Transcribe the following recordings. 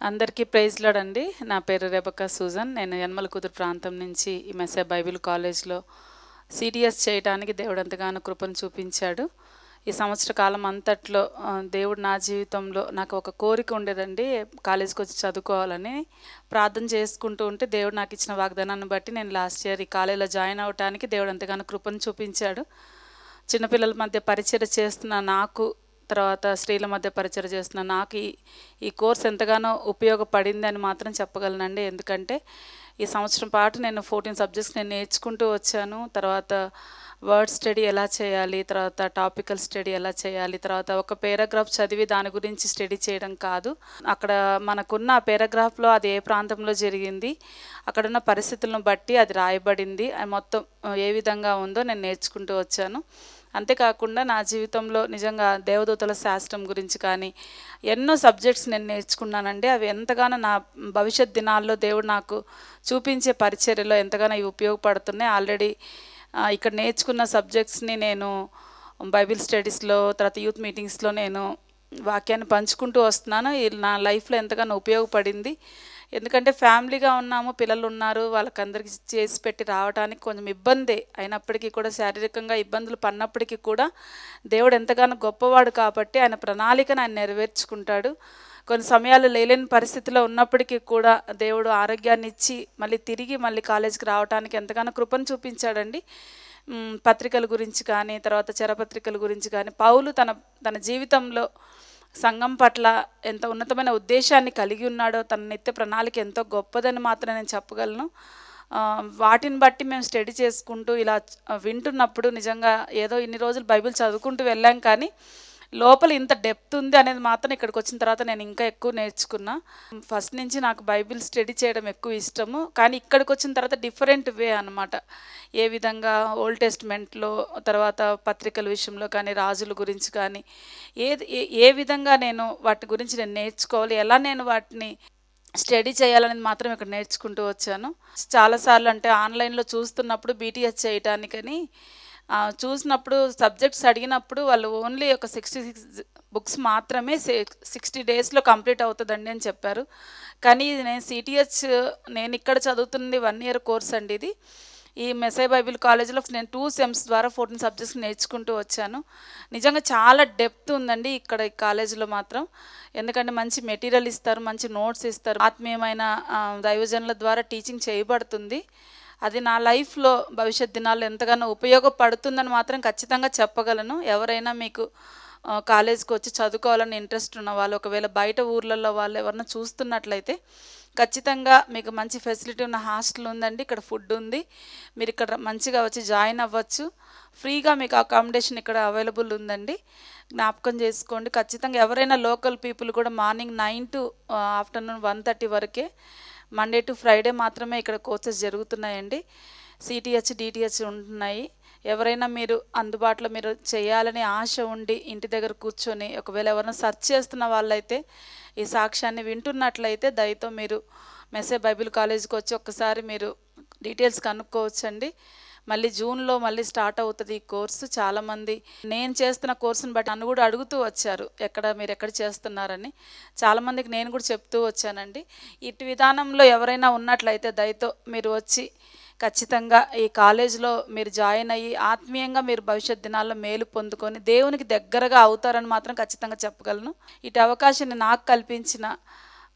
అందరికీ praise lord అండి. నా పేరు రెబెకా సూజన్. నేను యనమలకుదురు ప్రాంతం నుంచి ఈ మెస్సే బైబిల్ కాలేజ్లో సిటిఎస్ చేయడానికి దేవుడు ఎంతగానో కృపను చూపించాడు. ఈ సంవత్సర కాలం అంతట్లో దేవుడు నా జీవితంలో నాకు ఒక కోరిక ఉండేదండి, కాలేజ్కి వచ్చి చదువుకోవాలని. ప్రార్థన చేసుకుంటూ ఉంటే దేవుడు నాకు ఇచ్చిన వాగ్దానాన్ని బట్టి నేను లాస్ట్ ఇయర్ ఈ కాలేజీలో జాయిన్ అవ్వడానికి దేవుడు ఎంతగానో కృపను చూపించాడు. చిన్నపిల్లల మధ్య పరిచయం చేస్తున్న నాకు, తర్వాత స్త్రీల మధ్య పరిచయం చేస్తున్న నాకు ఈ కోర్స్ ఎంతగానో ఉపయోగపడింది అని మాత్రం చెప్పగలనండి. ఎందుకంటే ఈ సంవత్సరం పాటు నేను 14 సబ్జెక్ట్స్ నేను నేర్చుకుంటూ వచ్చాను. తర్వాత వర్డ్ స్టడీ ఎలా చేయాలి, తర్వాత టాపికల్ స్టడీ ఎలా చేయాలి, తర్వాత ఒక పారాగ్రాఫ్ చదివి దాని గురించి స్టడీ చేయడం కాదు, అక్కడ మనకున్న పారాగ్రాఫ్లో అది ఏ ప్రాంతంలో జరిగింది, అక్కడున్న పరిస్థితులను బట్టి అది రాయబడింది, అది మొత్తం ఏ విధంగా ఉందో నేను నేర్చుకుంటూ వచ్చాను. అంతేకాకుండా నా జీవితంలో నిజంగా దేవదూతల శాస్త్రం గురించి కానీ ఎన్నో సబ్జెక్ట్స్ నేను నేర్చుకున్నానండి. అవి ఎంతగానో నా భవిష్యత్ దినాల్లో దేవుడు నాకు చూపించే పరిచర్యలో ఎంతగానో ఇవి ఉపయోగపడుతున్నాయి. ఆల్రెడీ ఇక్కడ నేర్చుకున్న సబ్జెక్ట్స్ని నేను బైబిల్ స్టడీస్లో, తర్వాత యూత్ మీటింగ్స్లో నేను వాక్యాన్ని పంచుకుంటూ వస్తున్నాను. ఇది నా లైఫ్లో ఎంతగానో ఉపయోగపడింది. ఎందుకంటే ఫ్యామిలీగా ఉన్నాము, పిల్లలు ఉన్నారు, వాళ్ళకందరికీ చేసి పెట్టి రావడానికి కొంచెం ఇబ్బంది అయినప్పటికీ కూడా, శారీరకంగా ఇబ్బందులు పడినప్పటికీ కూడా దేవుడు ఎంతగానో గొప్పవాడు కాబట్టి ఆయన ప్రణాళికను ఆయన నెరవేర్చుకుంటాడు. కొన్ని సమయాలు లేలేని పరిస్థితిలో ఉన్నప్పటికీ కూడా దేవుడు ఆరోగ్యాన్ని ఇచ్చి మళ్ళీ కాలేజీకి రావడానికి ఎంతగానో కృపను చూపించాడండి. పత్రికల గురించి కానీ, తర్వాత చరపత్రికల గురించి కానీ, పౌలు తన జీవితంలో సంఘం పట్ల ఎంత ఉన్నతమైన ఉద్దేశాన్ని కలిగి ఉన్నాడో, తన నిత్య ప్రణాళిక ఎంతో గొప్పదని మాత్రం నేను చెప్పగలను. వాటిని బట్టి మేము స్టడీ చేసుకుంటూ ఇలా వింటున్నప్పుడు నిజంగా ఏదో ఇన్ని రోజులు బైబిల్ చదువుకుంటూ వెళ్ళాం, కానీ లోపల ఇంత డెప్త్ ఉంది అనేది మాత్రం ఇక్కడికి వచ్చిన తర్వాత నేను ఇంకా ఎక్కువ నేర్చుకున్నా. ఫస్ట్ నుంచి నాకు బైబిల్ స్టడీ చేయడం ఎక్కువ ఇష్టము, కానీ ఇక్కడికి వచ్చిన తర్వాత డిఫరెంట్ వే అనమాట. ఏ విధంగా ఓల్డ్ టెస్ట్మెంట్లో, తర్వాత పత్రికల విషయంలో కానీ, రాజుల గురించి కానీ, ఏ విధంగా నేను వాటి గురించి నేను నేర్చుకోవాలి, ఎలా నేను వాటిని స్టడీ చేయాలనేది మాత్రం ఇక్కడ నేర్చుకుంటూ వచ్చాను. చాలాసార్లు అంటే ఆన్లైన్లో చూస్తున్నప్పుడు బీటీఎస్ చేయటానికని చూసినప్పుడు సబ్జెక్ట్స్ అడిగినప్పుడు వాళ్ళు ఓన్లీ ఒక 66 బుక్స్ మాత్రమే 60 డేస్లో కంప్లీట్ అవుతుందండి అని చెప్పారు. కానీ నేను ఇక్కడ చదువుతుంది 1 ఇయర్ కోర్స్ అండి. ఇది ఈ మెస్సే బైబిల్ కాలేజ్లో నేను 2 సెమ్స్ ద్వారా 14 సబ్జెక్ట్స్ నేర్చుకుంటూ వచ్చాను. నిజంగా చాలా డెప్త్ ఉందండి ఇక్కడ ఈ కాలేజీలో మాత్రం. ఎందుకంటే మంచి మెటీరియల్ ఇస్తారు, మంచి నోట్స్ ఇస్తారు, ఆత్మీయమైన దైవజనుల ద్వారా టీచింగ్ చేయబడుతుంది. అది నా లైఫ్లో భవిష్యత్ దినాల్లో ఎంతగానో ఉపయోగపడుతుందని మాత్రం ఖచ్చితంగా చెప్పగలను. ఎవరైనా మీకు కాలేజ్కి వచ్చి చదువుకోవాలని ఇంట్రెస్ట్ ఉన్న వాళ్ళు, ఒకవేళ బయట ఊర్లలో వాళ్ళు ఎవరైనా చూస్తున్నట్లయితే ఖచ్చితంగా మీకు మంచి ఫెసిలిటీ ఉన్న హాస్టల్ ఉందండి, ఇక్కడ ఫుడ్ ఉంది, మీరు ఇక్కడ మంచిగా వచ్చి జాయిన్ అవ్వచ్చు. ఫ్రీగా మీకు అకామిడేషన్ ఇక్కడ అవైలబుల్ ఉందండి, జ్ఞాపకం చేసుకోండి. ఖచ్చితంగా ఎవరైనా లోకల్ పీపుల్ కూడా మార్నింగ్ 9 to ఆఫ్టర్నూన్ 1:30 వరకే, మండే టు ఫ్రైడే మాత్రమే ఇక్కడ కోర్సెస్ జరుగుతున్నాయండి. సిటిహెచ్, డిటిహెచ్ ఉంటున్నాయి. ఎవరైనా మీరు అందుబాటులో మీరు చేయాలని ఆశ ఉండి ఇంటి దగ్గర కూర్చొని, ఒకవేళ ఎవరైనా సెర్చ్ చేస్తున్న వాళ్ళైతే ఈ సాక్ష్యాన్ని వింటున్నట్లయితే దయతో మీరు మెస్సే బైబిల్ కాలేజ్కి వచ్చి ఒక్కసారి మీరు డీటెయిల్స్ కనుక్కోవచ్చండి. మళ్ళీ జూన్లో స్టార్ట్ అవుతుంది ఈ కోర్సు. చాలామంది నేను చేస్తున్న కోర్సుని బట్టి నన్ను కూడా అడుగుతూ వచ్చారు, మీరు ఎక్కడ చేస్తున్నారని. చాలామందికి నేను కూడా చెప్తూ వచ్చానండి. ఇటు విధానంలో ఎవరైనా ఉన్నట్లయితే దయతో మీరు వచ్చి ఖచ్చితంగా ఈ కాలేజీలో మీరు జాయిన్ అయ్యి ఆత్మీయంగా మీరు భవిష్యత్ దినాల్లో మేలు పొందుకొని దేవునికి దగ్గరగా అవుతారని మాత్రం ఖచ్చితంగా చెప్పగలను. ఇటు అవకాశాన్ని నాకు కల్పించిన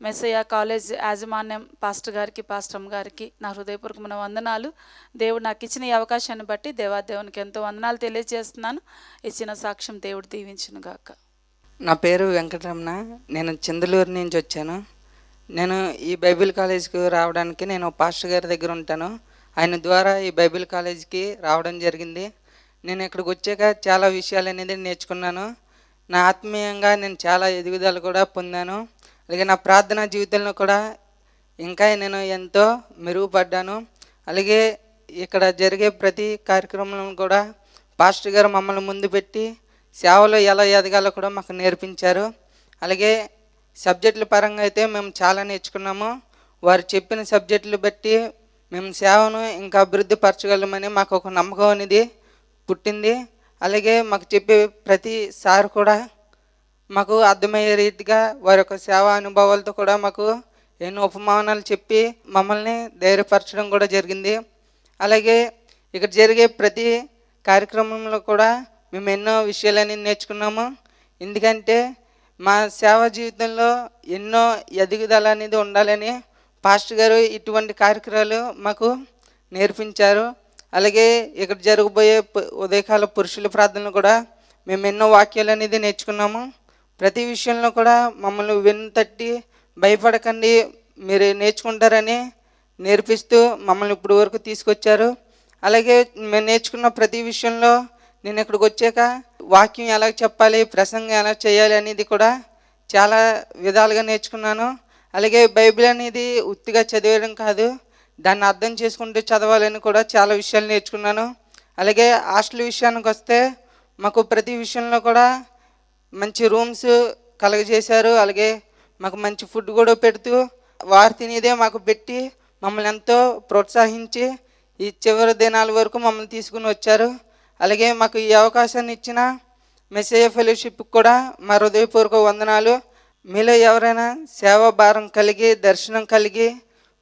మెస్సయ్య కాలేజ్ యాజమాన్యం పాస్టర్ గారికి, పాస్టమ్ గారికి నా హృదయపూర్వకమైన వందనాలు. దేవుడు నాకు ఇచ్చిన ఈ అవకాశాన్ని బట్టి దేవాదేవునికి ఎంతో వందనాలు తెలియజేస్తున్నాను. ఇచ్చిన సాక్ష్యం దేవుడు దీవించును గాక. నా పేరు వెంకటరమణ. నేను చిందలూరు నుంచి వచ్చాను. నేను ఈ బైబిల్ కాలేజీకి రావడానికి నేను పాస్టర్ గారి దగ్గర ఉంటాను. ఆయన ద్వారా ఈ బైబిల్ కాలేజీకి రావడం జరిగింది. నేను ఇక్కడికి వచ్చాక చాలా విషయాలు అనేది నేర్చుకున్నాను. నా ఆత్మీయంగా నేను చాలా ఎదుగుదల కూడా పొందాను. అలాగే నా ప్రార్థనా జీవితంలో కూడా ఇంకా నేను ఎంతో మెరుగుపడ్డాను. అలాగే ఇక్కడ జరిగే ప్రతి కార్యక్రమం కూడా పాస్టర్ గారు మమ్మల్ని ముందు పెట్టి సేవలో ఎలా ఎదగాలో కూడా మాకు నేర్పించారు. అలాగే సబ్జెక్టుల పరంగా అయితే మేము చాలా నేర్చుకున్నాము. వారు చెప్పిన సబ్జెక్టులు బట్టి మేము సేవను ఇంకా అభివృద్ధి పరచగలమని మాకు ఒక నమ్మకం అనేది పుట్టింది. అలాగే మాకు చెప్పే ప్రతి సార్ కూడా మాకు అర్థమయ్యే రీతిగా వారి యొక్క సేవా అనుభవాలతో కూడా మాకు ఎన్నో ఉపమానాలు చెప్పి మమ్మల్ని ధైర్యపరచడం కూడా జరిగింది. అలాగే ఇక్కడ జరిగే ప్రతి కార్యక్రమంలో కూడా మేము ఎన్నో విషయాలని నేర్చుకున్నాము. ఎందుకంటే మా సేవా జీవితంలో ఎన్నో ఎదుగుదల అనేది ఉండాలని పాస్టర్ గారు ఇటువంటి కార్యక్రమాలు మాకు నేర్పించారు. అలాగే ఇక్కడ జరగబోయే ఉదయకాల పురుషుల ప్రార్థనలు కూడా మేము ఎన్నో వాక్యాలు అనేది నేర్చుకున్నాము. ప్రతి విషయంలో కూడా మమ్మల్ని వెన్ను తట్టి భయపడకండి, మీరు నేర్చుకుంటారని నేర్పిస్తూ మమ్మల్ని ఇప్పుడు వరకు తీసుకొచ్చారు. అలాగే మేము నేర్చుకున్న ప్రతి విషయంలో నేను ఇక్కడికి వచ్చాక వాక్యం ఎలా చెప్పాలి, ప్రసంగం ఎలా చేయాలి అనేది కూడా చాలా విధాలుగా నేర్చుకున్నాను. అలాగే బైబిల్ అనేది ఉత్తిగా చదివేయడం కాదు, దాన్ని అర్థం చేసుకుంటూ చదవాలని కూడా చాలా విషయాలు నేర్చుకున్నాను. అలాగే హాస్టల్ విషయానికి వస్తే మాకు ప్రతి విషయంలో కూడా మంచి రూమ్స్ కలగజేశారు. అలాగే మాకు మంచి ఫుడ్ కూడా పెడుతూ వారు తినేదే మాకు పెట్టి మమ్మల్ని ఎంతో ప్రోత్సహించి ఈ చివరి దినాల వరకు మమ్మల్ని తీసుకుని వచ్చారు. అలాగే మాకు ఈ అవకాశాన్ని ఇచ్చిన మెస్సేయ ఫెలోషిప్కి కూడా మా హృదయపూర్వక వందనాలు. మీలో ఎవరైనా సేవా భారం కలిగి దర్శనం కలిగి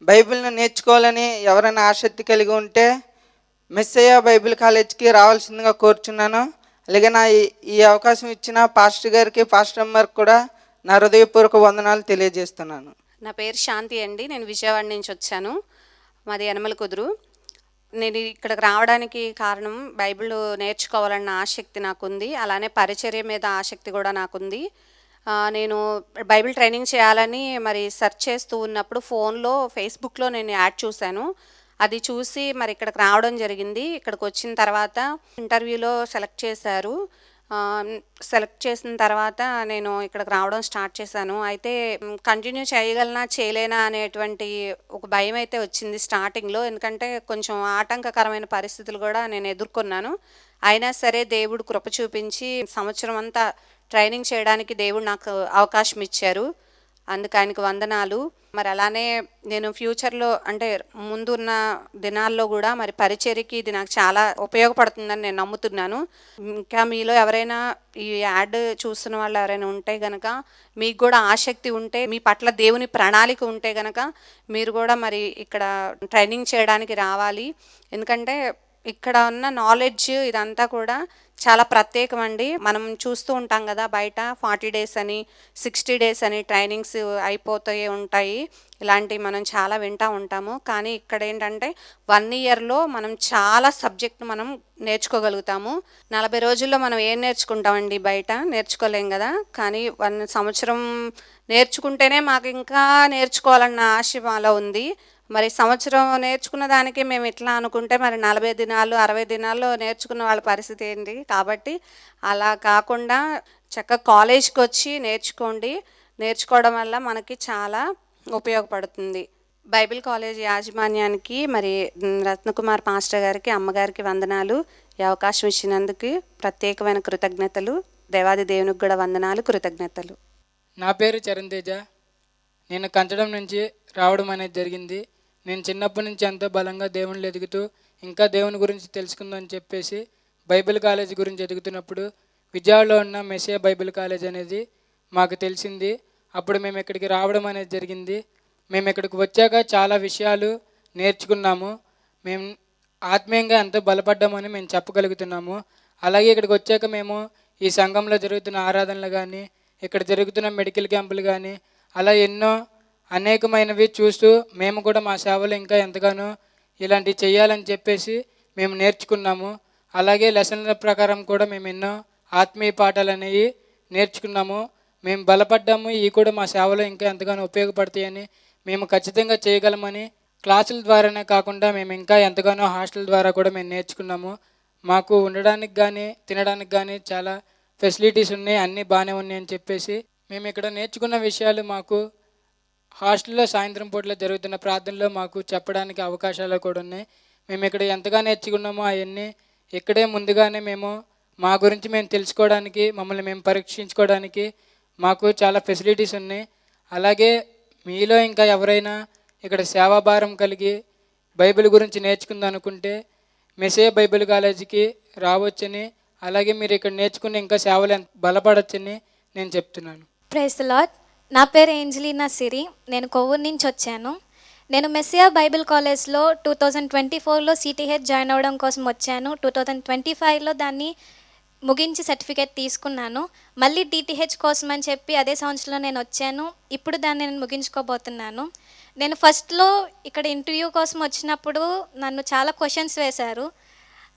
బైబిల్ను నేర్చుకోవాలని ఎవరైనా ఆసక్తి కలిగి ఉంటే మెస్సేయ బైబిల్ కాలేజ్కి రావాల్సిందిగా కోరుచున్నాను. అలాగే నా ఈ అవకాశం ఇచ్చిన పాస్టర్ గారికి, పాస్టర్ అమ్మకి కూడా నా హృదయపూర్వక వందనాలు తెలియజేస్తున్నాను. నా పేరు శాంతి అండి. నేను విజయవాడ నుంచి వచ్చాను. మాది యనమల కుదురు. నేను ఇక్కడికి రావడానికి కారణం బైబిల్ నేర్చుకోవాలన్న ఆసక్తి నాకుంది. అలానే పరిచర్య మీద ఆసక్తి కూడా నాకుంది. నేను బైబిల్ ట్రైనింగ్ చేయాలని మరి సెర్చ్ చేస్తూ ఉన్నప్పుడు ఫేస్బుక్లో నేను యాడ్ చూశాను. అది చూసి మరి ఇక్కడికి రావడం జరిగింది. ఇక్కడికి వచ్చిన తర్వాత ఇంటర్వ్యూలో సెలెక్ట్ చేశారు. సెలెక్ట్ చేసిన తర్వాత నేను ఇక్కడికి రావడం స్టార్ట్ చేశాను. అయితే కంటిన్యూ చేయగలనా చేయలేనా అనేటువంటి ఒక భయం అయితే వచ్చింది స్టార్టింగ్లో. ఎందుకంటే కొంచెం ఆటంకకరమైన పరిస్థితులు కూడా నేను ఎదుర్కొన్నాను. అయినా సరే దేవుడు కృప చూపించి సంవత్సరం అంతా ట్రైనింగ్ చేయడానికి దేవుడు నాకు అవకాశం ఇచ్చారు. అందుకు ఆయనకు వందనాలు. మరి అలానే నేను ఫ్యూచర్లో అంటే ముందున్న దినాల్లో కూడా మరి పరిచర్యకి ఇది నాకు చాలా ఉపయోగపడుతుందని నేను నమ్ముతున్నాను. ఇంకా మీలో ఎవరైనా ఈ యాడ్ చూస్తున్న వాళ్ళు ఎవరైనా ఉంటే కనుక, మీకు కూడా ఆసక్తి ఉంటే, మీ పట్ల దేవుని ప్రణాళిక ఉంటే కనుక మీరు కూడా మరి ఇక్కడ ట్రైనింగ్ చేయడానికి రావాలి. ఎందుకంటే ఇక్కడ ఉన్న నాలెడ్జ్ ఇదంతా కూడా చాలా ప్రత్యేకమండి. మనం చూస్తూ ఉంటాం కదా బయట 40 days అని 60 days అని ట్రైనింగ్స్ అయిపోతూ ఉంటాయి. ఇలాంటివి మనం చాలా వింటూ ఉంటాము. కానీ ఇక్కడ ఏంటంటే 1 yearలో మనం చాలా సబ్జెక్ట్ మనం నేర్చుకోగలుగుతాము. 40 రోజుల్లో మనం ఏం నేర్చుకుంటామండి, బయట నేర్చుకోలేం కదా. కానీ 1 సంవత్సరం నేర్చుకుంటేనే మాకు ఇంకా నేర్చుకోవాలన్న ఆశ మాలో ఉంది. మరి సంవత్సరం నేర్చుకున్న దానికి మేము ఇట్లా అనుకుంటే మరి 40 దినాలు 60 దినాల్లో నేర్చుకున్న వాళ్ళ పరిస్థితి ఏంటి? కాబట్టి అలా కాకుండా చక్కగా కాలేజ్కి వచ్చి నేర్చుకోండి. నేర్చుకోవడం వల్ల మనకి చాలా ఉపయోగపడుతుంది. బైబిల్ కాలేజ్ యాజమాన్యానికి మరి రత్నకుమార్ పాస్టర్ గారికి, అమ్మగారికి వందనాలు. ఈ అవకాశం ఇచ్చినందుకు ప్రత్యేకమైన కృతజ్ఞతలు. దేవాది దేవునికి కూడా వందనాలు, కృతజ్ఞతలు. నా పేరు చరణ్ తేజ. నేను కంచడం నుంచి రావడం అనేది జరిగింది. నేను చిన్నప్పటి నుంచి ఎంతో బలంగా దేవునిలో ఎదుగుతూ ఇంకా దేవుని గురించి తెలుసుకుందని చెప్పేసి బైబిల్ కాలేజ్ గురించి ఎదుగుతున్నప్పుడు విజయవాడలో ఉన్న మెస్సియా బైబిల్ కాలేజ్ అనేది మాకు తెలిసింది. అప్పుడు మేము ఇక్కడికి రావడం అనేది జరిగింది. మేము ఇక్కడికి వచ్చాక చాలా విషయాలు నేర్చుకున్నాము. మేము ఆత్మీయంగా ఎంతో బలపడ్డామని మేము చెప్పగలుగుతున్నాము. అలాగే ఇక్కడికి వచ్చాక మేము ఈ సంఘంలో జరుగుతున్న ఆరాధనలు కానీ, ఇక్కడ జరుగుతున్న మెడికల్ క్యాంపులు కానీ అలా ఎన్నో అనేకమైనవి చూస్తూ మేము కూడా మా సేవలు ఇంకా ఎంతగానో ఇలాంటివి చేయాలని చెప్పేసి మేము నేర్చుకున్నాము. అలాగే లెసన్ల ప్రకారం కూడా మేము ఎన్నో ఆత్మీయ పాఠాలు అనేవి నేర్చుకున్నాము. మేము బలపడ్డాము. ఇవి కూడా మా సేవలో ఇంకా ఎంతగానో ఉపయోగపడతాయని, మేము ఖచ్చితంగా చేయగలమని క్లాసుల ద్వారానే కాకుండా మేము ఇంకా ఎంతగానో హాస్టల్ ద్వారా కూడా మేము నేర్చుకున్నాము. మాకు ఉండడానికి కానీ తినడానికి కానీ చాలా ఫెసిలిటీస్ ఉన్నాయి, అన్నీ బాగానే ఉన్నాయి అని చెప్పేసి మేము ఇక్కడ నేర్చుకున్న విషయాలు మాకు హాస్టల్లో సాయంత్రం పూటలో జరుగుతున్న ప్రార్థనలో మాకు చెప్పడానికి అవకాశాలు కూడా ఉన్నాయి. మేము ఇక్కడ ఎంతగా నేర్చుకున్నామో అవన్నీ ఇక్కడే ముందుగానే మేము మా గురించి మేము తెలుసుకోవడానికి, మమ్మల్ని మేము పరీక్షించుకోవడానికి మాకు చాలా ఫెసిలిటీస్ ఉన్నాయి. అలాగే మీలో ఇంకా ఎవరైనా ఇక్కడ సేవాభారం కలిగి బైబిల్ గురించి నేర్చుకుందాం అనుకుంటే మెస్సియా బైబిల్ కాలేజీకి రావచ్చని, అలాగే మీరు ఇక్కడ నేర్చుకుని ఇంకా సేవలు బలపడవచ్చని నేను చెప్తున్నాను. Praise the Lord. నా పేరు ఏంజలీనా సిరి. నేను కొవ్వూరు నుంచి వచ్చాను. నేను మెస్సియా బైబిల్ కాలేజ్లో 2024లో సిటీహెచ్ జాయిన్ అవ్వడం కోసం వచ్చాను. 2025లో దాన్ని ముగించి సర్టిఫికేట్ తీసుకున్నాను. మళ్ళీ డిటిహెచ్ కోసం అని చెప్పి అదే సంవత్సరంలో నేను వచ్చాను. ఇప్పుడు దాన్ని నేను ముగించుకోబోతున్నాను. నేను ఫస్ట్లో ఇక్కడ ఇంటర్వ్యూ కోసం వచ్చినప్పుడు నన్ను చాలా క్వశ్చన్స్ వేశారు.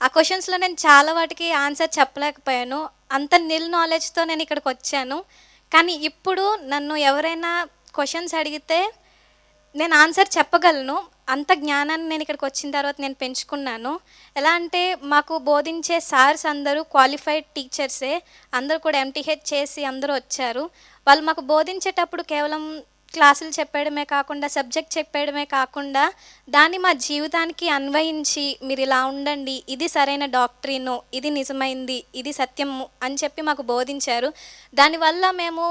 ఆ క్వశ్చన్స్లో నేను చాలా వాటికి ఆన్సర్ చెప్పలేకపోయాను. అంత నిల్ నాలెడ్జ్తో నేను ఇక్కడికి వచ్చాను. కానీ ఇప్పుడు నన్ను ఎవరైనా క్వశ్చన్స్ అడిగితే నేను ఆన్సర్ చెప్పగలను. అంత జ్ఞానాన్ని నేను ఇక్కడికి వచ్చిన తర్వాత నేను పెంచుకున్నాను. ఎలా అంటే మాకు బోధించే సార్స్ అందరూ క్వాలిఫైడ్ టీచర్సే. అందరూ కూడా ఎంటీహెచ్ చేసి అందరూ వచ్చారు. వాళ్ళు మాకు బోధించేటప్పుడు కేవలం క్లాసులు చెప్పేయడమే కాకుండా, సబ్జెక్ట్ చెప్పేయడమే కాకుండా, దాన్ని మా జీవితానికి అన్వయించి మీరు ఇలా ఉండండి, ఇది సరైన డాక్ట్రిను, ఇది నిజమైంది, ఇది సత్యము అని చెప్పి మాకు బోధించారు. దానివల్ల మేము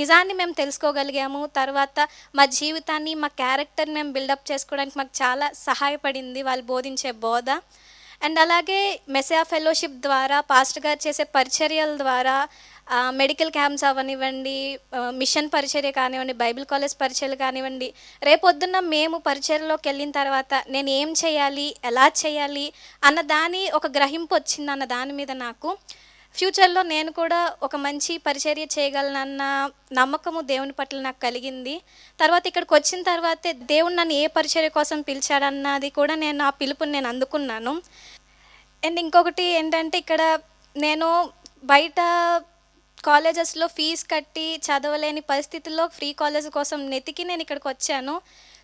నిజాన్ని మేము తెలుసుకోగలిగాము. తర్వాత మా జీవితాన్ని, మా క్యారెక్టర్ని మేము బిల్డప్ చేసుకోవడానికి మాకు చాలా సహాయపడింది వాళ్ళు బోధించే బోధ. అండ్ అలాగే మెస్సియా ఫెలోషిప్ ద్వారా, పాస్టర్ గారు చేసే పరిచర్యల ద్వారా, మెడికల్ క్యాంప్స్ అవనివ్వండి, మిషన్ పరిచర్య కానివ్వండి, బైబిల్ కాలేజ్ పరిచర్యలు కానివ్వండి, రేపొద్దున్న మేము పరిచర్యలోకి వెళ్ళిన తర్వాత నేను ఏం చేయాలి, ఎలా చేయాలి అన్న దాని ఒక గ్రహింపు వచ్చింది అన్న దాని మీద నాకు. ఫ్యూచర్లో నేను కూడా ఒక మంచి పరిచర్య చేయగలనన్న నమ్మకము దేవుని పట్ల నాకు కలిగింది. తర్వాత ఇక్కడికి వచ్చిన తర్వాతే దేవుడు నన్ను ఏ పరిచర్య కోసం పిలిచాడన్నది కూడా నేను ఆ పిలుపుని నేను అందుకున్నాను. అండ్ ఇంకొకటి ఏంటంటే, ఇక్కడ నేను బయట కాలేజెస్లో ఫీజు కట్టి చదవలేని పరిస్థితుల్లో ఫ్రీ కాలేజ్ కోసం నెతికి నేను ఇక్కడికి వచ్చాను.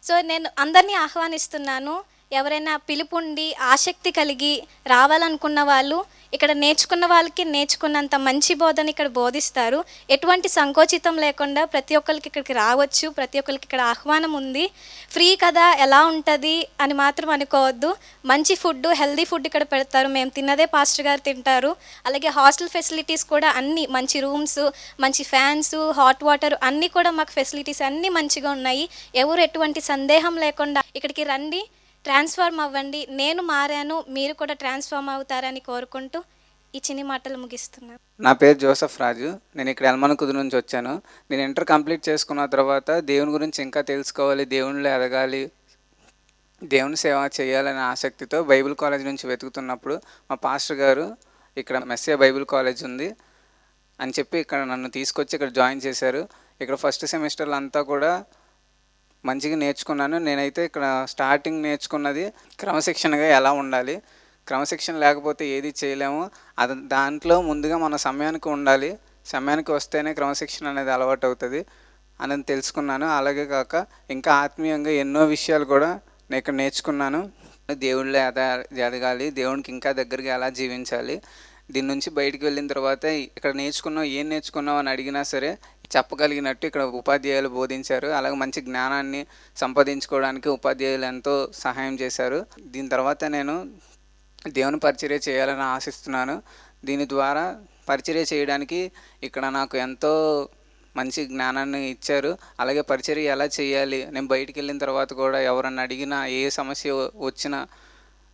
సో నేను అందరినీ ఆహ్వానిస్తున్నాను. ఎవరైనా పిలుపుండి ఆసక్తి కలిగి రావాలనుకున్న వాళ్ళు ఇక్కడ నేర్చుకున్న వాళ్ళకి నేర్చుకున్నంత మంచి బోధన ఇక్కడ బోధిస్తారు. ఎటువంటి సంకోచితం లేకుండా ప్రతి ఒక్కరికి ఇక్కడికి రావచ్చు. ప్రతి ఒక్కరికి ఇక్కడ ఆహ్వానం ఉంది. ఫ్రీ కదా, ఎలా ఉంటుంది అని మాత్రం అనుకోవద్దు. మంచి ఫుడ్, హెల్దీ ఫుడ్ ఇక్కడ పెడతారు. మేము తిన్నదే పాస్టర్ గారు తింటారు. అలాగే హాస్టల్ ఫెసిలిటీస్ కూడా అన్నీ, మంచి రూమ్స్, మంచి ఫ్యాన్స్, హాట్ వాటర్ అన్నీ కూడా మాకు ఫెసిలిటీస్ అన్నీ మంచిగా ఉన్నాయి. ఎవరు ఎటువంటి సందేహం లేకుండా ఇక్కడికి రండి, ట్రాన్స్ఫార్మ్ అవ్వండి. నేను మారాను, మీరు కూడా ట్రాన్స్ఫార్మ్ అవుతారని కోరుకుంటూ ఈ చిన్ని మాటలు ముగిస్తున్నాను. నా పేరు జోసఫ్ రాజు. నేను ఇక్కడ ఎల్మన కుదురు నుంచి వచ్చాను. నేను ఇంటర్ కంప్లీట్ చేసుకున్న తర్వాత దేవుని గురించి ఇంకా తెలుసుకోవాలి, దేవునిలో ఎదగాలి, దేవుని సేవ చేయాలనే ఆసక్తితో బైబిల్ కాలేజ్ నుంచి వెతుకుతున్నప్పుడు మా పాస్టర్ గారు ఇక్కడ మెస్సియా బైబిల్ కాలేజ్ ఉంది అని చెప్పి ఇక్కడ నన్ను తీసుకొచ్చి ఇక్కడ జాయిన్ చేశారు. ఇక్కడ ఫస్ట్ సెమిస్టర్లు అంతా కూడా మంచిగా నేర్చుకున్నాను. నేనైతే ఇక్కడ స్టార్టింగ్ నేర్చుకున్నది క్రమశిక్షణగా ఎలా ఉండాలి, క్రమశిక్షణ లేకపోతే ఏది చేయలేము. దాంట్లో ముందుగా మన సమయానికి ఉండాలి, సమయానికి వస్తేనే క్రమశిక్షణ అనేది అలవాటు అవుతుంది అని తెలుసుకున్నాను. అలాగే కాక ఇంకా ఆత్మీయంగా ఎన్నో విషయాలు కూడా నేను ఇక్కడ నేర్చుకున్నాను. దేవుళ్ళో ఎదగాలి, దేవునికి ఇంకా దగ్గరగా ఎలా జీవించాలి, దీని నుంచి బయటికి వెళ్ళిన తర్వాత ఇక్కడ నేర్చుకున్నావు, ఏం నేర్చుకున్నావు అని అడిగినా సరే చెప్పగలిగినట్టు ఇక్కడ ఉపాధ్యాయులు బోధించారు. అలాగే మంచి జ్ఞానాన్ని సంపాదించుకోవడానికి ఉపాధ్యాయులు ఎంతో సహాయం చేశారు. దీని తర్వాత నేను దేవుని పరిచర్య చేయాలని ఆశిస్తున్నాను. దీని ద్వారా పరిచర్య చేయడానికి ఇక్కడ నాకు ఎంతో మంచి జ్ఞానాన్ని ఇచ్చారు. అలాగే పరిచర్య ఎలా చేయాలి, నేను బయటికి వెళ్ళిన తర్వాత కూడా ఎవరన్నా అడిగినా, ఏ సమస్య వచ్చినా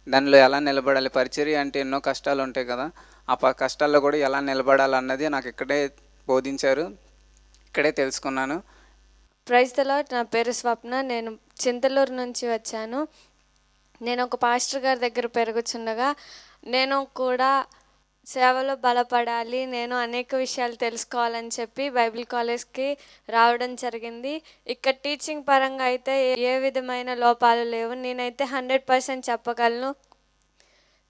దానిలో ఎలా నిలబడాలి, పరిచర్య అంటే ఎన్నో కష్టాలు ఉంటాయి కదా, ఆ కష్టాల్లో కూడా ఎలా నిలబడాలన్నది నాకు ఇక్కడే బోధించారు, ఇక్కడే తెలుసుకున్నాను. Praise the Lord. నా పేరు స్వప్న. నేను చింతలూరు నుంచి వచ్చాను. నేను ఒక పాస్టర్ గారి దగ్గర పెరుగుచుండగా నేను కూడా సేవలో బలపడాలి, నేను అనేక విషయాలు తెలుసుకోవాలని చెప్పి బైబిల్ కాలేజ్కి రావడం జరిగింది. ఇక్కడ టీచింగ్ పరంగా అయితే ఏ విధమైన లోపాలు లేవు. నేనైతే 100% చెప్పగలను.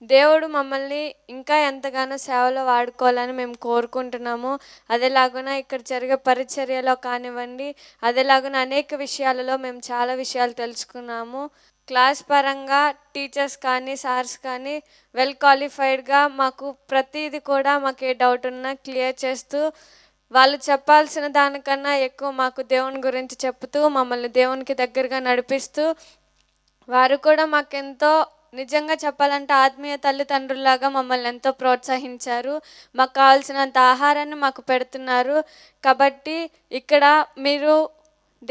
దేవుడు మమ్మల్ని ఇంకా ఎంతగానో సేవలో వాడుకోవాలని మేము కోరుకుంటున్నాము. అదేలాగున ఇక్కడ జరిగే పరిచర్యలో కానివ్వండి, అదేలాగున అనేక విషయాలలో మేము చాలా విషయాలు తెలుసుకున్నాము. క్లాస్ పరంగా టీచర్స్ కానీ, సార్స్ కానీ వెల్ క్వాలిఫైడ్గా మాకు ప్రతిదీ కూడా మాకు ఏ డౌట్ ఉన్నా క్లియర్ చేస్తూ, వాళ్ళు చెప్పాల్సిన దానికన్నా ఎక్కువ మాకు దేవుని గురించి చెప్తూ, మమ్మల్ని దేవునికి దగ్గరగా నడిపిస్తూ, వారు కూడా మాకెంతో నిజంగా చెప్పాలంటే ఆత్మీయ తల్లిదండ్రుల్లాగా మమ్మల్ని ఎంతో ప్రోత్సహించారు. మాకు కావాల్సినంత ఆహారాన్ని మాకు పెడుతున్నారు. కాబట్టి ఇక్కడ మీరు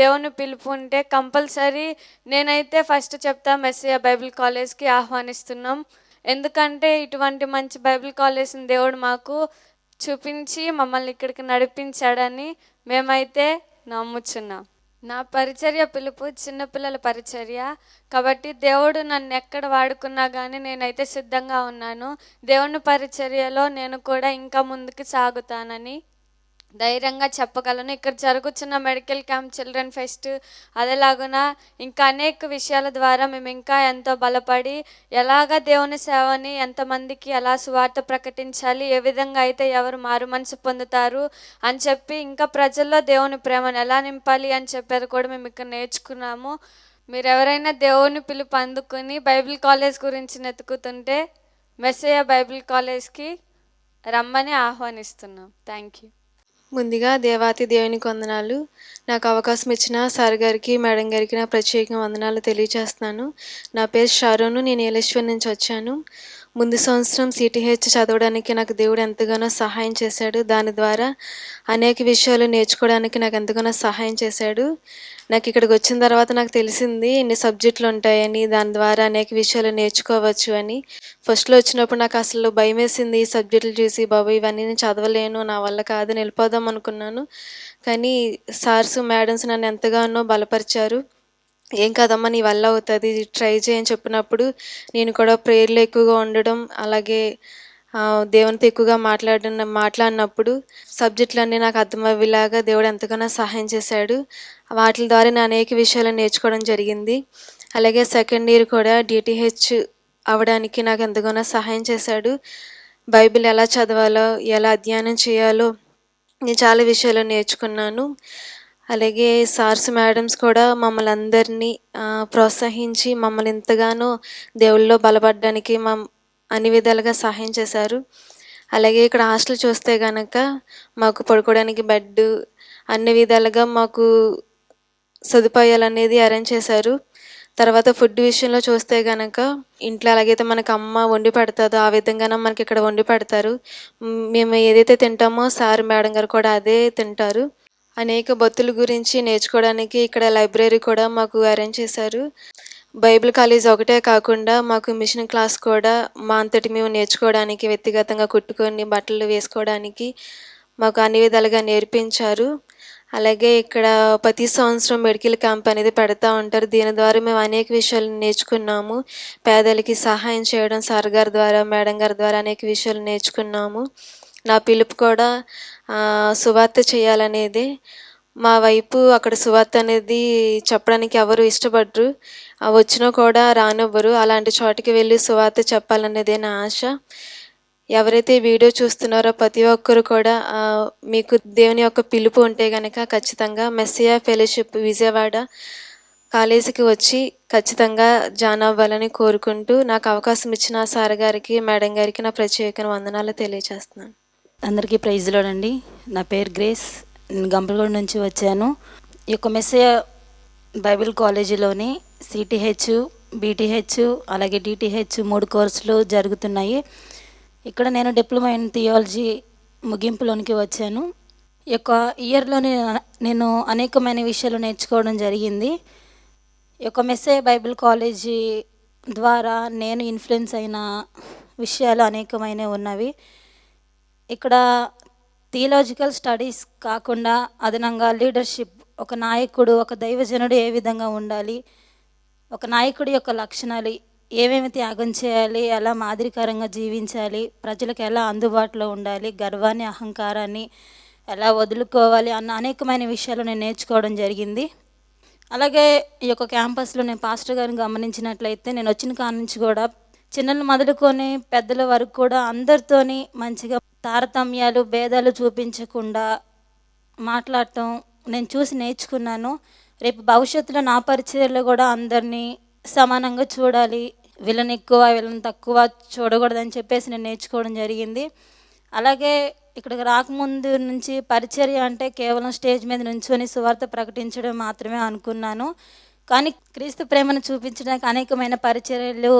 దేవుని పిలుపు ఉంటే కంపల్సరీ నేనైతే ఫస్ట్ చెప్తా, మెస్సియా బైబిల్ కాలేజ్కి ఆహ్వానిస్తున్నాం. ఎందుకంటే ఇటువంటి మంచి బైబిల్ కాలేజ్ని దేవుడు మాకు చూపించి మమ్మల్ని ఇక్కడికి నడిపించాడని మేమైతే నమ్ముచున్నాం. నా పరిచర్య పిలుపు చిన్నపిల్లల పరిచర్య కాబట్టి దేవుడు నన్ను ఎక్కడ వాడుకున్నా కానీ నేనైతే సిద్ధంగా ఉన్నాను. దేవుని పరిచర్యలో నేను కూడా ఇంకా ముందుకు సాగుతానని ధైర్యంగా చెప్పగలను. ఇక్కడ జరుగుతున్న మెడికల్ క్యాంప్, చిల్డ్రన్ ఫెస్ట్, అదేలాగున ఇంకా అనేక విషయాల ద్వారా మేము ఇంకా ఎంతో బలపడి ఎలాగ దేవుని సేవని ఎంతమందికి ఎలా సువార్త ప్రకటించాలి, ఏ విధంగా అయితే ఎవరు మారు మనసు పొందుతారు అని చెప్పి ఇంకా ప్రజల్లో దేవుని ప్రేమను ఎలా నింపాలి అని చెప్పేది కూడా మేము ఇక్కడ నేర్చుకున్నాము. మీరు ఎవరైనా దేవుని పిలుపు అందుకుని బైబిల్ కాలేజ్ గురించి వెతుకుతుంటే మెస్సయ్య బైబిల్ కాలేజ్కి రమ్మని ఆహ్వానిస్తున్నాం. Thank you. ముందుగా దేవాతి దేవునికి వందనాలు. నాకు అవకాశం ఇచ్చిన సార్ గారికి, మేడం గారికి నా ప్రత్యేక వందనాలు తెలియజేస్తున్నాను. నా పేరు షారోను, నేను ఏలేశ్వర్ నుంచి వచ్చాను. ముందు సంవత్సరం సిటీహెచ్ చదవడానికి నాకు దేవుడు ఎంతగానో సహాయం చేశాడు. దాని ద్వారా అనేక విషయాలు నేర్చుకోవడానికి నాకు ఎంతగానో సహాయం చేశాడు. నాకు ఇక్కడికి వచ్చిన తర్వాత నాకు తెలిసింది ఇన్ని సబ్జెక్టులు ఉంటాయని, దాని ద్వారా అనేక విషయాలు నేర్చుకోవచ్చు అని. ఫస్ట్లో వచ్చినప్పుడు నాకు అసలు భయం వేసింది. ఈ సబ్జెక్టులు చూసి బాబు ఇవన్నీ నేను చదవలేను, నా వల్ల కాదు, వెళ్ళిపోదాం అనుకున్నాను. కానీ సార్స్, మేడమ్స్ నన్ను ఎంతగానో బలపరిచారు. ఏం కాదమ్మా నీ వల్ల అవుతుంది, ట్రై చేయని చెప్పినప్పుడు నేను కూడా ప్రేయర్లో ఎక్కువగా ఉండడం, అలాగే దేవునితో ఎక్కువగా మాట్లాడినప్పుడు సబ్జెక్టులన్నీ నాకు అర్థమయ్యేలాగా దేవుడు ఎంతగానో సహాయం చేశాడు. వాటి ద్వారా నేను అనేక విషయాలు నేర్చుకోవడం జరిగింది. అలాగే సెకండ్ ఇయర్ కూడా డిటిహెచ్ అవ్వడానికి నాకు ఎంతగానో సహాయం చేశాడు. బైబిల్ ఎలా చదవాలో, ఎలా అధ్యయనం చేయాలో నేను చాలా విషయాలు నేర్చుకున్నాను. అలాగే సార్స్, మేడమ్స్ కూడా మమ్మల్ని అందరినీ ప్రోత్సహించి మమ్మల్ని ఎంతగానో దేవుళ్ళలో బలపడడానికి అన్ని విధాలుగా సహాయం చేశారు. అలాగే ఇక్కడ హాస్టల్ చూస్తే కనుక మాకు పడుకోవడానికి బెడ్, అన్ని విధాలుగా మాకు సదుపాయాలు అనేది అరేంజ్ చేశారు. తర్వాత ఫుడ్ విషయంలో చూస్తే కనుక ఇంట్లో ఎలాగైతే మనకు అమ్మ వండి పెడతాదో ఆ విధంగానే మనకి ఇక్కడ వండి పెడతారు. మేము ఏదైతే తింటామో సార్, మేడం గారు కూడా అదే తింటారు. అనేక భక్తుల గురించి నేర్చుకోవడానికి ఇక్కడ లైబ్రరీ కూడా మాకు అరేంజ్ చేశారు. బైబిల్ కాలేజ్ ఒకటే కాకుండా మాకు మిషన్ క్లాస్ కూడా మా అంతటి మేము నేర్చుకోవడానికి, వ్యక్తిగతంగా కుట్టుకొని బట్టలు వేసుకోవడానికి మాకు అన్ని విధాలుగా నేర్పించారు. అలాగే ఇక్కడ ప్రతి సంవత్సరం మెడికల్ క్యాంప్ అనేది పెడతా ఉంటారు. దీని ద్వారా మేము అనేక విషయాలు నేర్చుకున్నాము. పేదలకి సహాయం చేయడం సార్ గారి ద్వారా, మేడం గారి ద్వారా అనేక విషయాలు నేర్చుకున్నాము. నా పిలుపు కూడా సువార్త చేయాలనేది. మా వైపు అక్కడ సువార్త అనేది చెప్పడానికి ఎవరు ఇష్టపడరు, వచ్చినా కూడా రానివ్వరు. అలాంటి చోటికి వెళ్ళి సువార్త చెప్పాలనేదే నా ఆశ. ఎవరైతే వీడియో చూస్తున్నారో ప్రతి ఒక్కరు కూడా మీకు దేవుని యొక్క పిలుపు ఉంటే కనుక ఖచ్చితంగా మెస్సియా ఫెలోషిప్ విజయవాడ కాలేజీకి వచ్చి ఖచ్చితంగా జాయిన్ అవ్వాలని కోరుకుంటూ నాకు అవకాశం ఇచ్చిన సార్ గారికి, మేడం గారికి నా ప్రత్యేక వందనాలు తెలియజేస్తున్నాను. అందరికీ ప్రైజ్ లార్డ్ అండి. నా పేరు గ్రేస్, నేను గంపలగూడ నుంచి వచ్చాను. ఈ యొక్క మెస్సయ్య బైబిల్ కాలేజీలోని సిటీహెచ్, బీటీహెచ్, అలాగే డిటిహెచ్ 3 కోర్సులు జరుగుతున్నాయి. ఇక్కడ నేను డిప్లొమా ఇన్ థియాలజీ ముగింపులోనికి వచ్చాను. ఈ యొక్క ఇయర్లోనే నేను అనేకమైన విషయాలు నేర్చుకోవడం జరిగింది. ఈ యొక్క మెస్సయ్య బైబిల్ కాలేజీ ద్వారా నేను ఇన్ఫ్లుయెన్స్ అయిన విషయాలు అనేకమైనవి ఉన్నవి. ఇక్కడ థియలాజికల్ స్టడీస్ కాకుండా అదనంగా లీడర్షిప్, ఒక నాయకుడు, ఒక దైవజనుడు ఏ విధంగా ఉండాలి, ఒక నాయకుడి యొక్క లక్షణాలు, ఏమేమి త్యాగం చేయాలి, ఎలా మాదిరికరంగా జీవించాలి, ప్రజలకు ఎలా అందుబాటులో ఉండాలి, గర్వాన్ని, అహంకారాన్ని ఎలా వదులుకోవాలి అన్న అనేకమైన విషయాలు నేను నేర్చుకోవడం జరిగింది. అలాగే ఈ యొక్క క్యాంపస్లో నేను పాస్టర్ గారిని గమనించినట్లయితే నేను వచ్చిన కాడి నుంచి కూడా చిన్నలు మొదలుకొని పెద్దల వరకు కూడా అందరితోని మంచిగా తారతమ్యాలు, భేదాలు చూపించకుండా మాట్లాడటం నేను చూసి నేర్చుకున్నాను. రేపు భవిష్యత్తులో నా పరిచర్యలో కూడా అందరినీ సమానంగా చూడాలి, వీళ్ళని ఎక్కువ వీళ్ళని తక్కువ చూడకూడదని చెప్పేసి నేను నేర్చుకోవడం జరిగింది. అలాగే ఇక్కడికి రాకముందు నుంచి పరిచర్య అంటే కేవలం స్టేజ్ మీద నుంచొని సువార్త ప్రకటించడం మాత్రమే అనుకున్నాను. కానీ క్రీస్తు ప్రేమను చూపించడానికి అనేకమైన పరిచర్యలు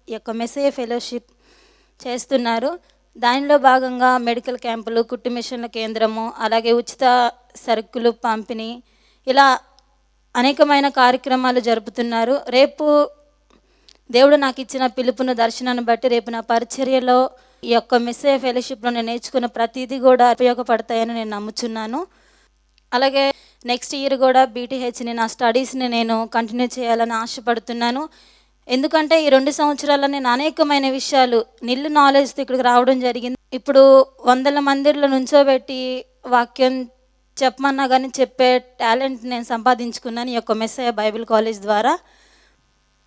ఈ యొక్క మెస్సయ్య ఫెలోషిప్ చేస్తున్నారు. దానిలో భాగంగా మెడికల్ క్యాంపులు, కుట్టు మిషన్ల కేంద్రము, అలాగే ఉచిత సరుకులు పంపిణీ, ఇలా అనేకమైన కార్యక్రమాలు జరుపుతున్నారు. రేపు దేవుడు నాకు ఇచ్చిన పిలుపును, దర్శనాన్ని బట్టి రేపు నా పరిచర్యలో ఈ యొక్క మెస్సేజ్ ఫెలోషిప్లో నేను నేర్చుకున్న ప్రతిదీ కూడా ఉపయోగపడతాయని నేను నమ్ముచున్నాను. అలాగే నెక్స్ట్ ఇయర్ కూడా బీటీహెచ్ని నా స్టడీస్ని నేను కంటిన్యూ చేయాలని ఆశపడుతున్నాను. ఎందుకంటే ఈ 2 సంవత్సరాల్లో నేను అనేకమైన విషయాలు నిల్లు నాలెడ్జ్తో ఇక్కడికి రావడం జరిగింది. ఇప్పుడు వందల మందిలో నుంచోబెట్టి వాక్యం చెప్పమన్నా కానీ చెప్పే టాలెంట్ నేను సంపాదించుకున్నాను ఈ యొక్క మెస్సయ్య బైబిల్ కాలేజ్ ద్వారా.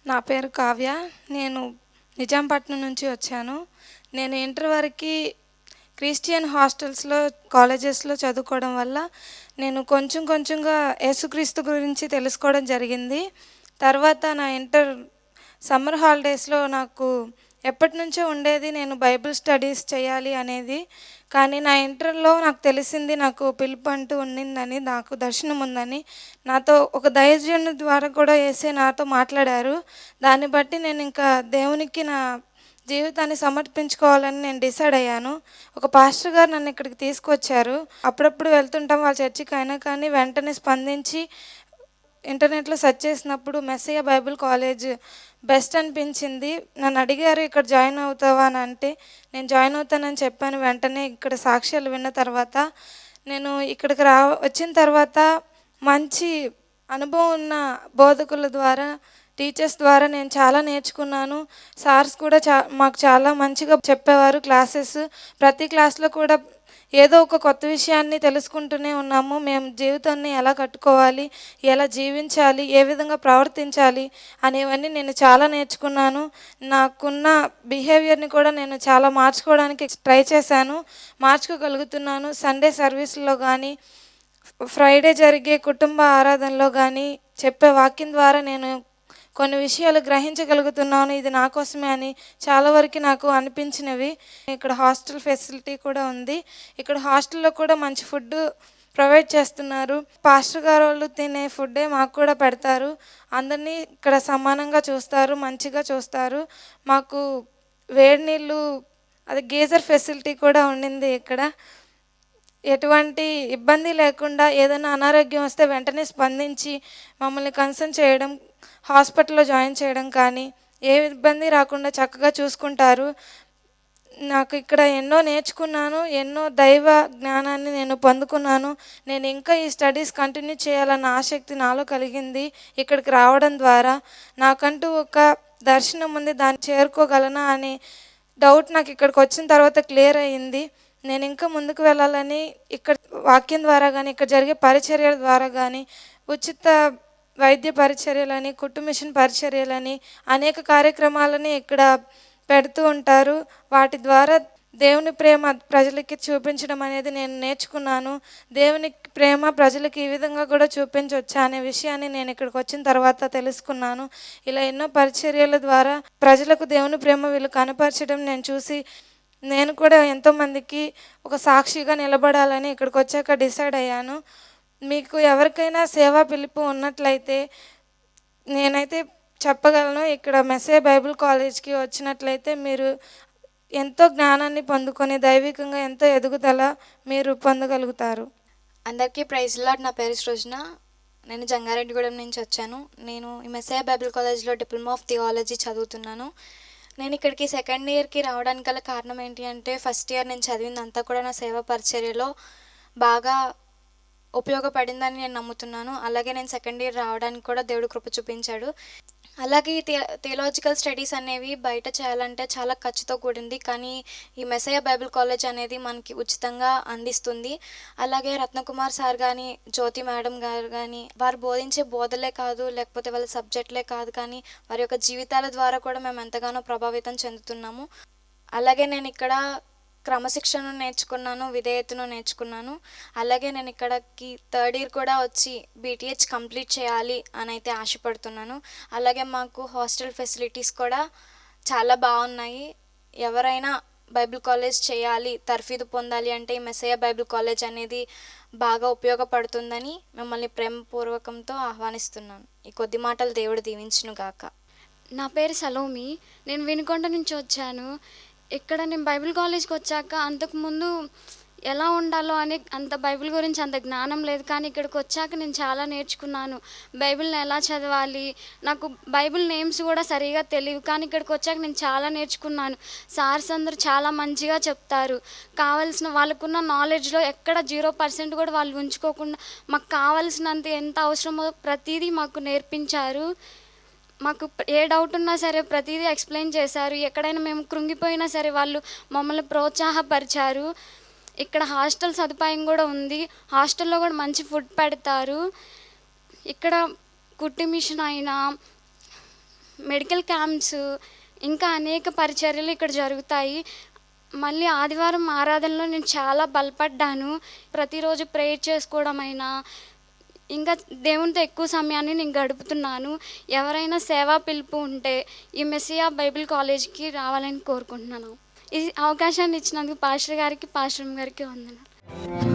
నా పేరు కావ్య. నేను నిజాంపట్నం నుంచి వచ్చాను. నేను ఇంటర్ వరకు క్రిస్టియన్ హాస్టల్స్లో కాలేజెస్లో చదువుకోవడం వల్ల నేను కొంచెంగా యేసుక్రీస్తు గురించి తెలుసుకోవడం జరిగింది. తర్వాత నా ఇంటర్ సమ్మర్ హాలిడేస్లో నాకు ఎప్పటి నుంచో ఉండేది నేను బైబిల్ స్టడీస్ చేయాలి అనేది. కానీ నా ఇంటర్లో నాకు తెలిసింది నాకు పిలుపు అంటూ ఉండిందని, నాకు దర్శనం ఉందని. నాతో ఒక దైవజనుని ద్వారా కూడా యేసే నాతో మాట్లాడారు. దాన్ని బట్టి నేను ఇంకా దేవునికి నా జీవితాన్ని సమర్పించుకోవాలని నేను డిసైడ్ అయ్యాను. ఒక పాస్టర్ గారు నన్ను ఇక్కడికి తీసుకొచ్చారు. అప్పుడప్పుడు వెళ్తుంటాం వాళ్ళ చర్చికి, అయినా కానీ వెంటనే స్పందించి ఇంటర్నెట్లో సెర్చ్ చేసినప్పుడు మెస్సయ్య బైబిల్ కాలేజ్ బెస్ట్ అనిపించింది. నన్ను అడిగారు ఇక్కడ జాయిన్ అవుతావా అని, అంటే నేను జాయిన్ అవుతానని చెప్పాను. వెంటనే ఇక్కడ సాక్ష్యాలు విన్న తర్వాత నేను ఇక్కడికి వచ్చిన తర్వాత మంచి అనుభవం ఉన్న బోధకుల ద్వారా, టీచర్స్ ద్వారా నేను చాలా నేర్చుకున్నాను. సార్స్ కూడా మాకు చాలా మంచిగా చెప్పేవారు క్లాసెస్. ప్రతి క్లాస్లో కూడా ఏదో ఒక కొత్త విషయాన్ని తెలుసుకుంటూనే ఉన్నాము. మేము జీవితాన్ని ఎలా కట్టుకోవాలి, ఎలా జీవించాలి, ఏ విధంగా ప్రవర్తించాలి అనేవన్నీ నేను చాలా నేర్చుకున్నాను. నాకున్న బిహేవియర్ని కూడా నేను చాలా మార్చుకోవడానికి ట్రై చేశాను, మార్చుకోగలుగుతున్నాను. సండే సర్వీస్లో కానీ, ఫ్రైడే జరిగే కుటుంబ ఆరాధనలో కానీ చెప్పే వాక్యం ద్వారా నేను కొన్ని విషయాలు గ్రహించగలుగుతున్నాను. ఇది నా కోసమే అని చాలా వరకు నాకు అనిపించినవి. ఇక్కడ హాస్టల్ ఫెసిలిటీ కూడా ఉంది. ఇక్కడ హాస్టల్లో కూడా మంచి ఫుడ్ ప్రొవైడ్ చేస్తున్నారు. పాస్టర్ గారు వాళ్ళు తినే ఫుడ్డే మాకు కూడా పెడతారు. అందరినీ ఇక్కడ సమానంగా చూస్తారు, మంచిగా చూస్తారు. మాకు వేడి నీళ్ళు, అది గీజర్ ఫెసిలిటీ కూడా ఉండింది. ఇక్కడ ఎటువంటి ఇబ్బంది లేకుండా ఏదైనా అనారోగ్యం వస్తే వెంటనే స్పందించి మమ్మల్ని కన్సర్న్ చేయడం, హాస్పిటల్లో జాయిన్ చేయడం కానీ ఏ ఇబ్బంది రాకుండా చక్కగా చూసుకుంటారు. నాకు ఇక్కడ ఎన్నో నేర్చుకున్నాను, ఎన్నో దైవ జ్ఞానాన్ని నేను పొందుకున్నాను. నేను ఇంకా ఈ స్టడీస్ కంటిన్యూ చేయాలన్న ఆసక్తి నాలో కలిగింది ఇక్కడికి రావడం ద్వారా. నాకంటూ ఒక దర్శనం ఉంది, దాన్ని చేరుకోగలనా అనే డౌట్ నాకు ఇక్కడికి వచ్చిన తర్వాత క్లియర్ అయ్యింది. నేను ఇంకా ముందుకు వెళ్ళాలని ఇక్కడ వాక్యం ద్వారా కానీ, ఇక్కడ జరిగే పరిచర్యల ద్వారా కానీ, ఉచిత వైద్య పరిచర్యలని, కుట్టు మిషన్ పరిచర్యలని, అనేక కార్యక్రమాలని ఇక్కడ పెడుతూ ఉంటారు. వాటి ద్వారా దేవుని ప్రేమ ప్రజలకి చూపించడం అనేది నేను నేర్చుకున్నాను. దేవుని ప్రేమ ప్రజలకి ఈ విధంగా కూడా చూపించవచ్చా అనే విషయాన్ని నేను ఇక్కడికి వచ్చిన తర్వాత తెలుసుకున్నాను. ఇలా ఎన్నో పరిచర్యల ద్వారా ప్రజలకు దేవుని ప్రేమ వీళ్ళు కనపరచడం నేను చూసి నేను కూడా ఎంతోమందికి ఒక సాక్షిగా నిలబడాలని ఇక్కడికి వచ్చాక డిసైడ్ అయ్యాను. మీకు ఎవరికైనా సేవా పిలుపు ఉన్నట్లయితే నేనైతే చెప్పగలను, ఇక్కడ మెస్సయ్య బైబిల్ కాలేజ్కి వచ్చినట్లయితే మీరు ఎంతో జ్ఞానాన్ని పొందుకొని దైవికంగా ఎంతో ఎదుగుదల మీరు పొందగలుగుతారు. అందరికీ ప్రైజ్ లార్డ్. నా పేరు సృజన. నేను జంగారెడ్డిగూడెం నుంచి వచ్చాను. నేను ఈ మెస్సయ్య బైబిల్ కాలేజ్లో డిప్లొమా ఆఫ్ థియాలజీ చదువుతున్నాను. నేను ఇక్కడికి సెకండ్ ఇయర్కి రావడానికి గల కారణం ఏంటి అంటే, ఫస్ట్ ఇయర్ నేను చదివిందంతా కూడా నా సేవా పరిచర్యలో బాగా ఉపయోగపడిందని నేను నమ్ముతున్నాను. అలాగే నేను సెకండ్ ఇయర్ రావడానికి కూడా దేవుడు కృప చూపించాడు. అలాగే ఈ థియలాజికల్ స్టడీస్ అనేవి బయట చేయాలంటే చాలా ఖర్చుతో కూడింది, కానీ ఈ మెస్సయ్య బైబిల్ కాలేజ్ అనేది మనకి ఉచితంగా అందిస్తుంది. అలాగే రత్నకుమార్ సార్ కానీ, జ్యోతి మేడం గారు కానీ, వారు బోధించే బోధలే కాదు, లేకపోతే వాళ్ళ సబ్జెక్టులే కాదు, కానీ వారి యొక్క జీవితాల ద్వారా కూడా మేము ఎంతగానో ప్రభావితం చెందుతున్నాము. అలాగే నేను ఇక్కడ క్రమశిక్షణను నేర్చుకున్నాను, విధేయతను నేర్చుకున్నాను. అలాగే నేను ఇక్కడికి థర్డ్ ఇయర్ కూడా వచ్చి బీటీహెచ్ కంప్లీట్ చేయాలి అని అయితే ఆశపడుతున్నాను. అలాగే మాకు హాస్టల్ ఫెసిలిటీస్ కూడా చాలా బాగున్నాయి. ఎవరైనా బైబిల్ కాలేజ్ చేయాలి, తర్ఫీదు పొందాలి అంటే ఈ మెస్సయ్య బైబిల్ కాలేజ్ అనేది బాగా ఉపయోగపడుతుందని మిమ్మల్ని ప్రేమపూర్వకంతో ఆహ్వానిస్తున్నాను. ఈ కొద్ది మాటలు దేవుడు దీవించును గాక. నా పేరు సలోమి. నేను వినుకొండ నుంచి వచ్చాను. ఇక్కడ నేను బైబిల్ కాలేజ్కి వచ్చాక అంతకుముందు ఎలా ఉండాలో అని అంత బైబిల్ గురించి అంత జ్ఞానం లేదు. కానీ ఇక్కడికి వచ్చాక నేను చాలా నేర్చుకున్నాను. బైబిల్ని ఎలా చదవాలి, నాకు బైబిల్ నేమ్స్ కూడా సరిగా తెలియవు. కానీ ఇక్కడికి వచ్చాక నేను చాలా నేర్చుకున్నాను. సార్స్ అందరూ చాలా మంచిగా చెప్తారు. కావాల్సిన వాళ్ళకున్న నాలెడ్జ్లో ఎక్కడ 0% కూడా వాళ్ళు ఉంచుకోకుండా మాకు కావాల్సినంత ఎంత అవసరమో ప్రతిదీ మాకు నేర్పించారు. మాకు ఏ డౌట్ ఉన్నా సరే ప్రతిదీ ఎక్స్ప్లెయిన్ చేశారు. ఎక్కడైనా మేము కృంగిపోయినా సరే వాళ్ళు మమ్మల్ని ప్రోత్సాహపరిచారు. ఇక్కడ హాస్టల్ సదుపాయం కూడా ఉంది. హాస్టల్లో కూడా మంచి ఫుడ్ పెడతారు. ఇక్కడ కుట్టు మిషన్ అయినా, మెడికల్ క్యాంప్స్, ఇంకా అనేక పరిచర్యలు ఇక్కడ జరుగుతాయి. మళ్ళీ ఆదివారం ఆరాధనలో నేను చాలా బలపడ్డాను. ప్రతిరోజు ప్రేయర్ చేసుకోవడం అయినా, ఇంకా దేవునితో ఎక్కువ సమయాన్ని నేను గడుపుతున్నాను. ఎవరైనా సేవా పిలుపు ఉంటే ఈ మెస్సియా బైబిల్ కాలేజ్కి రావాలని కోరుకుంటున్నాను. ఈ అవకాశాన్ని ఇచ్చినందుకు పాస్టర్ గారికి, పాస్టర్ గారికి వందనాలు.